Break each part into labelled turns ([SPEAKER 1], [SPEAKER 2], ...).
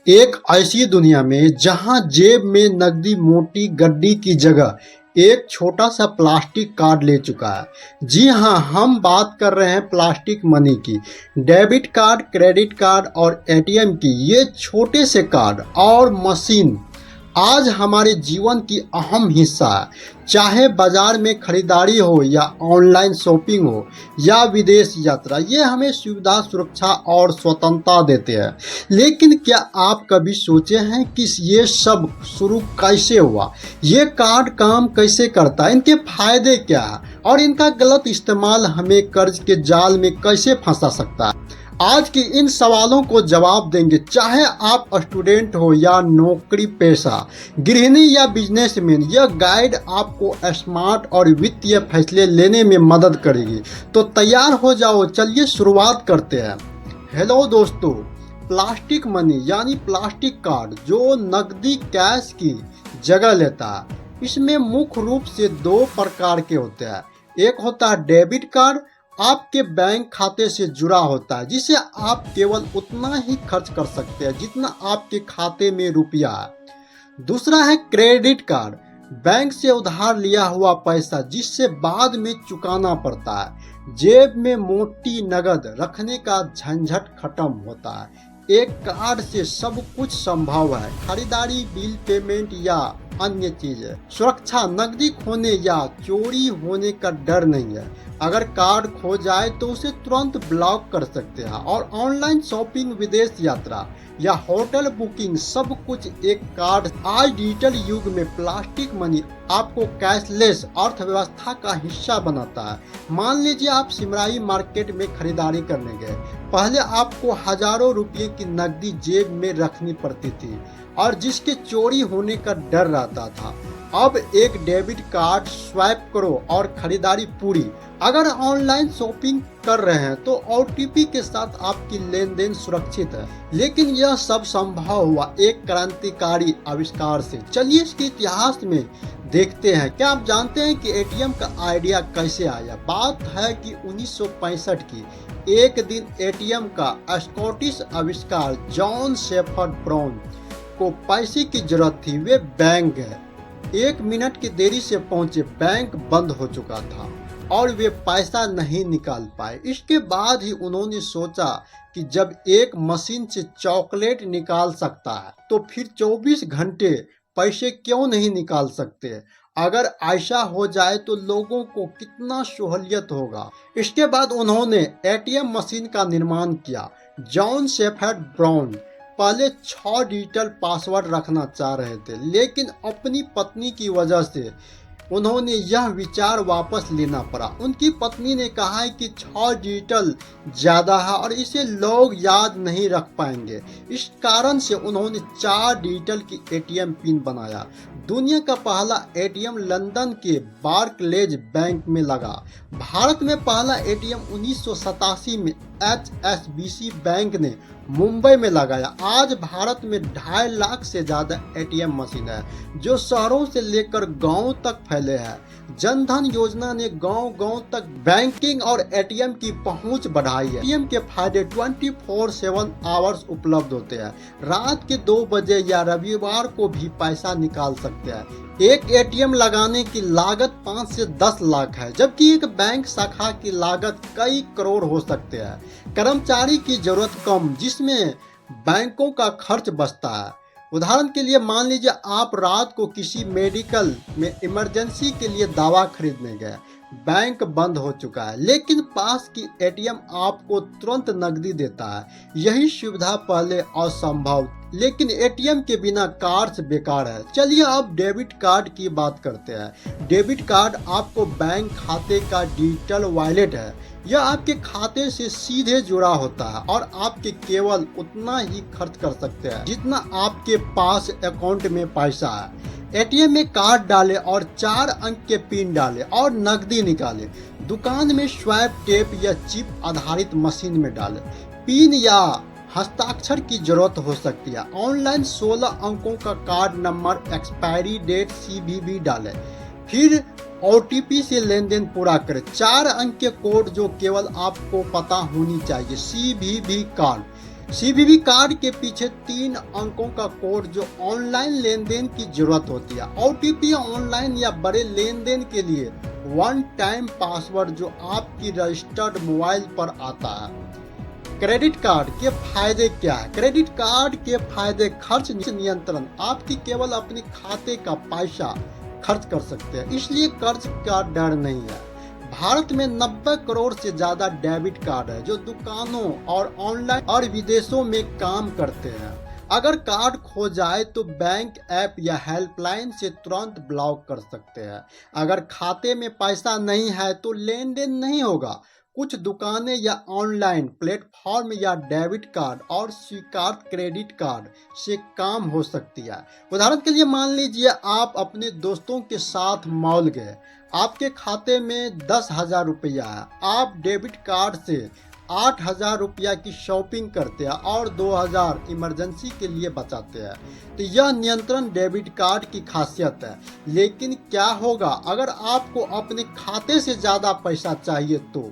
[SPEAKER 1] एक ऐसी दुनिया में जहां जेब में नकदी मोटी गड्डी की जगह एक छोटा सा प्लास्टिक कार्ड ले चुका है। जी हां, हम बात कर रहे हैं प्लास्टिक मनी की। डेबिट कार्ड, क्रेडिट कार्ड और एटीएम की ये छोटे से कार्ड और मशीन आज हमारे जीवन की अहम हिस्सा है। चाहे बाजार में खरीदारी हो या ऑनलाइन शॉपिंग हो या विदेश यात्रा, ये हमें सुविधा, सुरक्षा और स्वतंत्रता देते हैं। लेकिन क्या आप कभी सोचे हैं कि ये सब शुरू कैसे हुआ? ये कार्ड काम कैसे करता है, इनके फायदे क्या है और इनका गलत इस्तेमाल हमें कर्ज के जाल में कैसे फंसा सकता है? आज के इन सवालों को जवाब देंगे। चाहे आप स्टूडेंट हो या नौकरी पेशा, गृहिणी या बिजनेसमैन, यह गाइड आपको स्मार्ट और वित्तीय फैसले लेने में मदद करेगी। तो तैयार हो जाओ, चलिए शुरुआत करते हैं। हेलो दोस्तों, प्लास्टिक मनी यानी प्लास्टिक कार्ड जो नकदी कैश की जगह लेता है, इसमें मुख्य रूप से दो प्रकार के होते हैं। एक होता है डेबिट कार्ड, आपके बैंक खाते से जुड़ा होता है, जिसे आप केवल उतना ही खर्च कर सकते हैं जितना आपके खाते में रुपया है। दूसरा है क्रेडिट कार्ड, बैंक से उधार लिया हुआ पैसा जिससे बाद में चुकाना पड़ता है। जेब में मोटी नगद रखने का झंझट खत्म होता है। एक कार्ड से सब कुछ संभव है, खरीदारी, बिल पेमेंट या अन्य चीजें। सुरक्षा, नकदी खोने या चोरी होने का डर नहीं है। अगर कार्ड खो जाए तो उसे तुरंत ब्लॉक कर सकते हैं। और ऑनलाइन शॉपिंग, विदेश यात्रा या होटल बुकिंग, सब कुछ एक कार्ड। आज डिजिटल युग में प्लास्टिक मनी आपको कैशलेस अर्थव्यवस्था का हिस्सा बनाता है। मान लीजिए आप सिमराही मार्केट में खरीदारी करने गए। पहले आपको हजारों रुपए की नकदी जेब में रखनी पड़ती थी और जिसके चोरी होने का डर रहता था। अब एक डेबिट कार्ड स्वैप करो और खरीदारी पूरी। अगर ऑनलाइन शॉपिंग कर रहे हैं तो ओटीपी के साथ आपकी लेन देन सुरक्षित है। लेकिन यह सब संभव हुआ एक क्रांतिकारी आविष्कार से। चलिए इसके इतिहास में देखते हैं। क्या आप जानते हैं कि एटीएम का आइडिया कैसे आया? बात है कि 1965 की। एक दिन एटीएम का स्कॉटिश आविष्कार जॉन शेफर्ड ब्राउन को पैसे की जरूरत थी। वे बैंक गए, 1 मिनट की देरी से पहुंचे, बैंक बंद हो चुका था और वे पैसा नहीं निकाल पाए। इसके बाद ही उन्होंने सोचा कि जब एक मशीन से चॉकलेट निकाल सकता है तो फिर 24 घंटे पैसे क्यों नहीं निकाल सकते? अगर ऐसा हो जाए तो लोगों को कितना सहूलियत होगा। इसके बाद उन्होंने एटीएम मशीन का निर्माण किया। जॉन शेफर्ड ब्राउन पहले 6 डिजिटल पासवर्ड रखना चाह रहे थे, लेकिन अपनी पत्नी की वजह से उन्होंने यह विचार वापस लेना पड़ा। उनकी पत्नी ने कहा कि 6 डिजिटल ज़्यादा है और इसे लोग याद नहीं रख पाएंगे। इस कारण से उन्होंने 4 डिजिटल की एटीएम पिन बनाया। दुनिया का पहला एटीएम लंदन के बार्कलेज बैंक में लगा। भारत में पहला एटीएम 1987 में एचएसबीसी बैंक ने मुंबई में लगाया। आज भारत में 2.5 लाख से ज़्यादा एटीएम मशीन है जो शहरों से लेकर गांव तक फैले हैं। जनधन योजना ने गांव-गांव तक बैंकिंग और एटीएम की पहुंच बढ़ाई है। एटीएम के फायदे 24/7 आवर्स उपलब्ध होते हैं। रात के 2 बजे या रविवार को भी पैसा निकाल सकते हैं। एक एटीएम लगाने की लागत 5 से 10 लाख है, जबकि एक बैंक शाखा की लागत कई करोड़ हो सकते हैं। कर्मचारी की जरूरत कम, जिसमें बैंकों का खर्च बचता है। उदाहरण के लिए मान लीजिए आप रात को किसी मेडिकल में इमरजेंसी के लिए दवा खरीदने गए, बैंक बंद हो चुका है, लेकिन पास की एटीएम आपको तुरंत नकदी देता है। यही सुविधा पहले असंभव, लेकिन एटीएम के बिना कार्ड बेकार है। चलिए अब डेबिट कार्ड की बात करते हैं। डेबिट कार्ड आपको बैंक खाते का डिजिटल वॉलेट है। यह आपके खाते से सीधे जुड़ा होता है और आपके केवल उतना ही खर्च कर सकते हैं जितना आपके पास अकाउंट में पैसा है। एटीएम में कार्ड डालें और 4 अंक के पिन डालें और नकदी निकालें। दुकान में स्वैप, टेप या चिप आधारित मशीन में डालें। पिन या हस्ताक्षर की जरूरत हो सकती है। ऑनलाइन 16 अंकों का card number, expiry date, CVV डालें। फिर ओटीपी से लेन देन पूरा करें। 4 अंक के कोड जो केवल आपको पता होनी चाहिए, सीवीवी कार्ड। सीवीवी कार्ड के पीछे 3 अंकों का कोड जो ऑनलाइन लेन देन की जरूरत होती है। ओटीपी ऑनलाइन या बड़े लेन देन के लिए वन टाइम पासवर्ड जो आपकी रजिस्टर्ड मोबाइल पर आता है। क्रेडिट कार्ड के फायदे क्या है? क्रेडिट कार्ड के फायदे: खर्च नियंत्रण, आपकी केवल अपने खाते का पैसा खर्च कर सकते हैं, इसलिए कर्ज का डर नहीं है। भारत में 90 करोड़ से ज्यादा डेबिट कार्ड है जो दुकानों और ऑनलाइन और विदेशों में काम करते हैं। अगर कार्ड खो जाए तो बैंक ऐप या हेल्पलाइन से तुरंत ब्लॉक कर सकते हैं। अगर खाते में पैसा नहीं है तो लेन देन नहीं होगा। कुछ दुकानें या ऑनलाइन प्लेटफॉर्म या डेबिट कार्ड और स्वीकृत क्रेडिट कार्ड से काम हो सकती है। उदाहरण के लिए मान लीजिए आप अपने दोस्तों के साथ मॉल गए, आपके खाते में 10,000 रुपया है, आप डेबिट कार्ड से 8,000 रुपया की शॉपिंग करते हैं और 2,000 इमरजेंसी के लिए बचाते हैं, तो यह नियंत्रण डेबिट कार्ड की खासियत है। लेकिन क्या होगा अगर आपको अपने खाते से ज़्यादा पैसा चाहिए? तो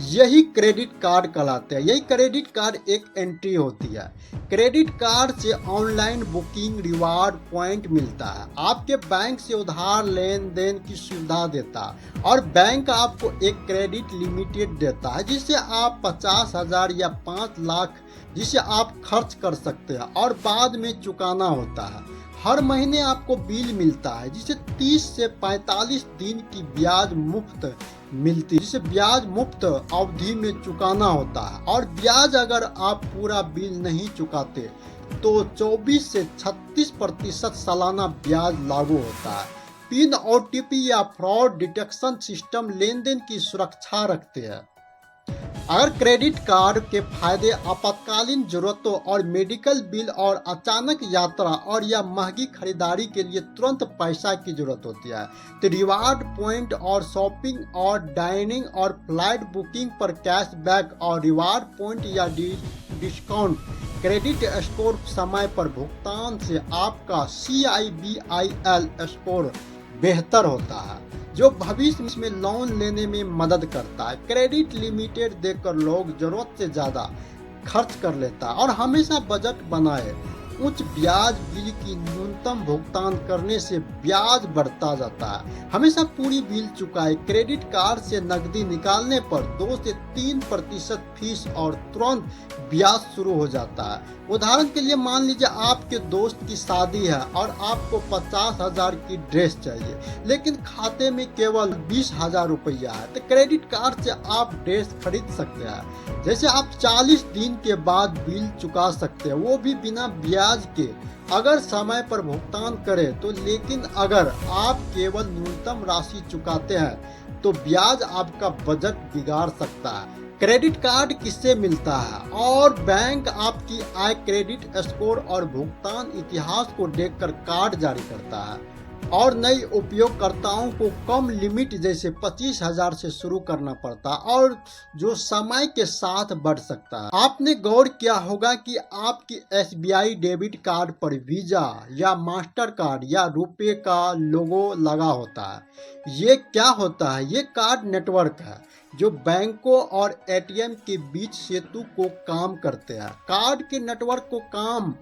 [SPEAKER 1] यही क्रेडिट कार्ड कहलाते हैं। यही क्रेडिट कार्ड एक एंट्री होती है। क्रेडिट कार्ड से ऑनलाइन बुकिंग, रिवार्ड पॉइंट मिलता है, आपके बैंक से उधार लेन देन की सुविधा देता है और बैंक आपको एक क्रेडिट लिमिटेड देता है जिसे आप 50,000 या 5 लाख जिसे आप खर्च कर सकते हैं और बाद में चुकाना होता है। हर महीने आपको बिल मिलता है जिसे 30 से 45 दिन की ब्याज मुफ्त मिलती है, जिसे ब्याज मुफ्त अवधि में चुकाना होता है और ब्याज अगर आप पूरा बिल नहीं चुकाते तो 24 से 36% सालाना ब्याज लागू होता है। पिन, ओटीपी या फ्रॉड डिटेक्शन सिस्टम लेन देन की सुरक्षा रखते हैं। अगर क्रेडिट कार्ड के फायदे: आपातकालीन जरूरतों और मेडिकल बिल और अचानक यात्रा और या महंगी खरीदारी के लिए तुरंत पैसा की जरूरत होती है, तो रिवार्ड पॉइंट और शॉपिंग और डाइनिंग और फ्लाइट बुकिंग पर कैशबैक और रिवार्ड पॉइंट या डिस्काउंट। क्रेडिट स्कोर: समय पर भुगतान से आपका CIBIL स्कोर बेहतर होता है जो भविष्य में लोन लेने में मदद करता है। क्रेडिट लिमिटेड देकर लोग जरूरत से ज़्यादा खर्च कर लेता है और हमेशा बजट बनाए। उच्च ब्याज: बिल की न्यूनतम भुगतान करने से ब्याज बढ़ता जाता है, हमेशा पूरी बिल चुकाए। क्रेडिट कार्ड से नकदी निकालने पर 2 से 3% फीस और तुरंत ब्याज शुरू हो जाता है। उदाहरण के लिए मान लीजिए आपके दोस्त की शादी है और आपको 50,000 की ड्रेस चाहिए लेकिन खाते में केवल 20,000 रुपया है, तो क्रेडिट कार्ड से आप ड्रेस खरीद सकते हैं। जैसे आप 40 दिन के बाद बिल चुका सकते हैं, वो भी बिना ब्याज के, अगर समय पर भुगतान करें तो। लेकिन अगर आप केवल न्यूनतम राशि चुकाते हैं तो ब्याज आपका बजट बिगाड़ सकता है। क्रेडिट कार्ड किससे मिलता है? और बैंक आपकी आय, क्रेडिट स्कोर और भुगतान इतिहास को देखकर कार्ड जारी करता है और नए उपयोगकर्ताओं को कम लिमिट जैसे 25,000 से शुरू करना पड़ता है और जो समय के साथ बढ़ सकता है। आपने गौर किया होगा कि आपकी SBI डेबिट कार्ड पर वीजा या मास्टर कार्ड या रुपए का लोगो लगा होता है। ये क्या होता है? ये कार्ड नेटवर्क है जो बैंकों और ATM के बीच सेतु को काम करते हैं। कार्ड के नेटवर्क को काम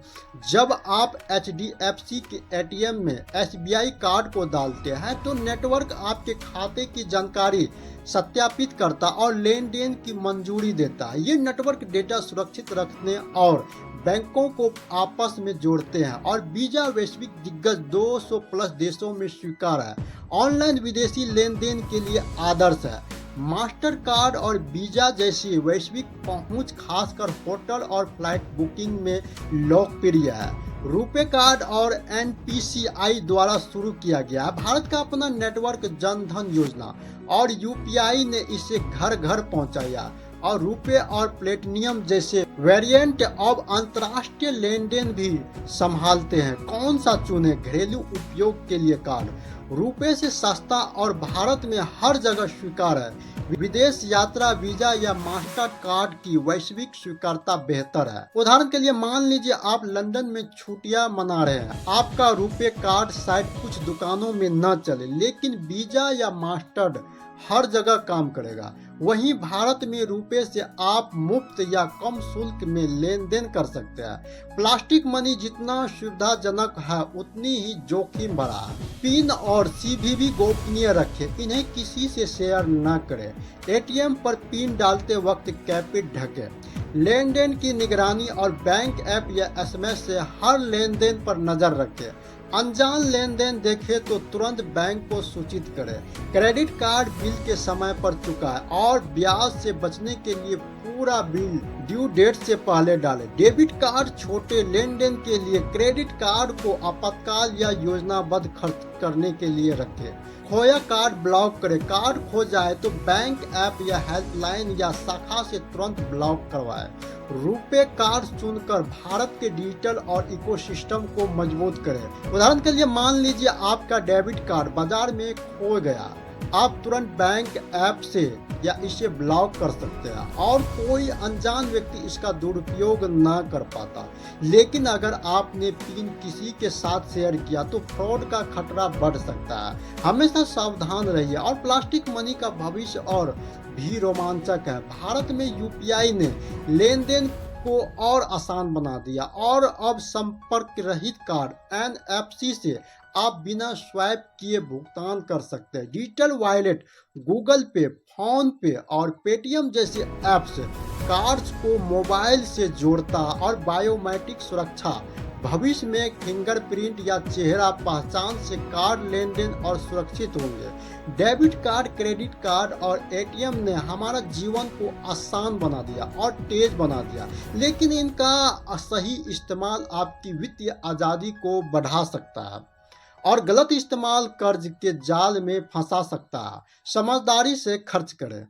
[SPEAKER 1] जब आप HDFC के ATM में SBI कार्ड को डालते हैं तो नेटवर्क आपके खाते की जानकारी सत्यापित करता और लेन देन की मंजूरी देता है। ये नेटवर्क डेटा सुरक्षित रखने और बैंकों को आपस में जोड़ते हैं और वीजा वैश्विक दिग्गज 200 प्लस देशों में स्वीकार है। ऑनलाइन विदेशी लेन देन के लिए आदर्श है। मास्टर कार्ड और वीजा जैसी वैश्विक पहुंच खासकर होटल और फ्लाइट बुकिंग में लोकप्रिय है। रुपे कार्ड और NPCI द्वारा शुरू किया गया है। भारत का अपना नेटवर्क जन धन योजना और UPI ने इसे घर घर पहुंचाया और रुपे और प्लेटिनियम जैसे वेरिएंट अब अंतर्राष्ट्रीय लेन देन भी संभालते हैं। कौन सा चुने? घरेलू उपयोग के लिए कार्ड रुपए से सस्ता और भारत में हर जगह स्वीकार है। विदेश यात्रा वीजा या मास्टर कार्ड की वैश्विक स्वीकारता बेहतर है। उदाहरण के लिए मान लीजिए आप लंदन में छुट्टियां मना रहे हैं, आपका रुपए कार्ड शायद कुछ दुकानों में न चले लेकिन वीजा या मास्टर्ड हर जगह काम करेगा। वहीं भारत में रुपए से आप मुफ्त या कम शुल्क में लेन देन कर सकते हैं। प्लास्टिक मनी जितना सुविधाजनक है उतनी ही जोखिम भरा है। पिन और सीवीवी गोपनीय रखें, इन्हें किसी से शेयर न करें। एटीएम पर पिन डालते वक्त कैपिट ढकें। लेन देन की निगरानी और बैंक ऐप या एसएमएस से हर लेन देन पर नजर रखें। अनजान लेन देन देखे तो तुरंत बैंक को सूचित करें। क्रेडिट कार्ड बिल के समय पर चुकाएं और ब्याज से बचने के लिए पूरा बिल ड्यू डेट से पहले डालें। डेबिट कार्ड छोटे लेन देन के लिए, क्रेडिट कार्ड को आपातकाल या योजनाबद्ध खर्च करने के लिए रखें। खोया कार्ड ब्लॉक करें। कार्ड खो जाए तो बैंक ऐप या हेल्पलाइन या शाखा से तुरंत ब्लॉक करवाएं। रुपे कार्ड चुनकर भारत के डिजिटल और इकोसिस्टम को मजबूत करें। उदाहरण के लिए मान लीजिए आपका डेबिट कार्ड बाजार में खो गया, आप तुरंत बैंक ऐप से या इसे ब्लॉक कर सकते हैं और कोई अनजान व्यक्ति इसका दुरुपयोग ना कर पाता। लेकिन अगर आपने पिन किसी के साथ शेयर किया तो फ्रॉड का खतरा बढ़ सकता है। हमेशा सावधान रहिए। और प्लास्टिक मनी का भविष्य और भी रोमांचक है। भारत में यूपीआई ने लेन देन को और आसान बना दिया और अब संपर्क रहित कार्ड एनएफसी से आप बिना स्वैप किए भुगतान कर सकते हैं। डिजिटल वॉलेट, गूगल पे, फोन पे और पेटीएम जैसे ऐप्स कार्ड्स को मोबाइल से जोड़ता और बायोमेट्रिक सुरक्षा। भविष्य में फिंगरप्रिंट या चेहरा पहचान से कार्ड लेन देन और सुरक्षित होंगे। डेबिट कार्ड, क्रेडिट कार्ड और एटीएम ने हमारा जीवन को आसान बना दिया और तेज बना दिया, लेकिन इनका सही इस्तेमाल आपकी वित्तीय आज़ादी को बढ़ा सकता है और गलत इस्तेमाल कर्ज के जाल में फंसा सकता है। समझदारी से खर्च करें।